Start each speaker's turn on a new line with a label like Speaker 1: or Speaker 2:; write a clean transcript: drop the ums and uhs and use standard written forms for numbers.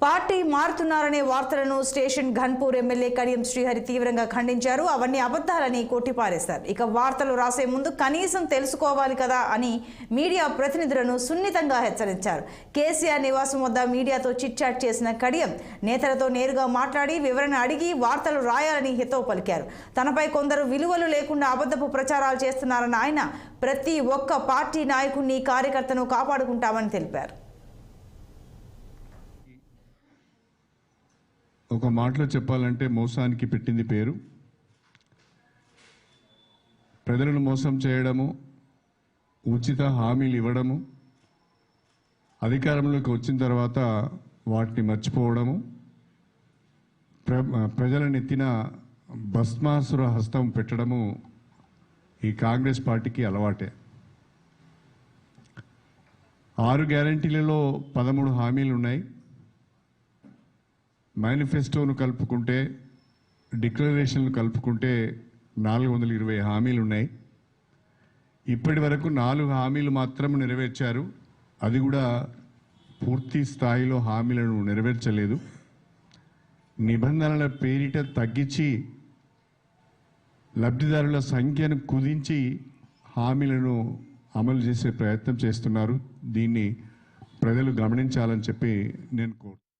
Speaker 1: Party మారుతున్నారనే వార్తలను station Ghanpur MLA Kadiyam Srihari తీవ్రంగా ఖండించారు. అవన్నీ అబద్ధాలని కొట్టిపారేశారు. ఇక వార్తలు రాసే ముందు కనీసం తెలుసుకోవాలి కదా అని మీడియా ప్రతినిధులను సున్నితంగా హెచ్చరించారు. కేసీఆర్ నివాసం వద్ద మీడియాతో చిట్చాట్ చేసిన కడియం నేతలతో నేరుగా మాట్లాడి వివరణ అడిగి వార్తలు రాయాలని హితవు పలికారు. తనపై కొందరు విలువలు లేకుండా అబద్ధపు ప్రచారాలు చేస్తున్నారన్న ఆయన ప్రతి ఒక్క పార్టీ నాయకుడిని కార్యకర్తను కాపాడుకుంటామని తెలిపారు.
Speaker 2: ఒక మాటలో చెప్పాలంటే మోసానికి పెట్టింది పేరు. ప్రజలను మోసం చేయడము, ఉచిత హామీలు ఇవ్వడము, అధికారంలోకి వచ్చిన తర్వాత వాటిని మర్చిపోవడము, ప్రజలను ఎత్తిన భస్మాసుర హస్తం పెట్టడము ఈ కాంగ్రెస్ పార్టీకి అలవాటే. 6 గ్యారంటీలలో 13 హామీలు ఉన్నాయి. మేనిఫెస్టోను కలుపుకుంటే, డిక్లరేషన్లు కలుపుకుంటే 420 హామీలు ఉన్నాయి. ఇప్పటి వరకు 4 హామీలు మాత్రం నెరవేర్చారు. అది కూడా పూర్తి స్థాయిలో హామీలను నెరవేర్చలేదు. నిబంధనల పేరిట తగ్గించి లబ్ధిదారుల సంఖ్యను కుదించి హామీలను అమలు చేసే ప్రయత్నం చేస్తున్నారు. దీన్ని ప్రజలు గమనించాలని చెప్పి నేను కోరుతున్నాను.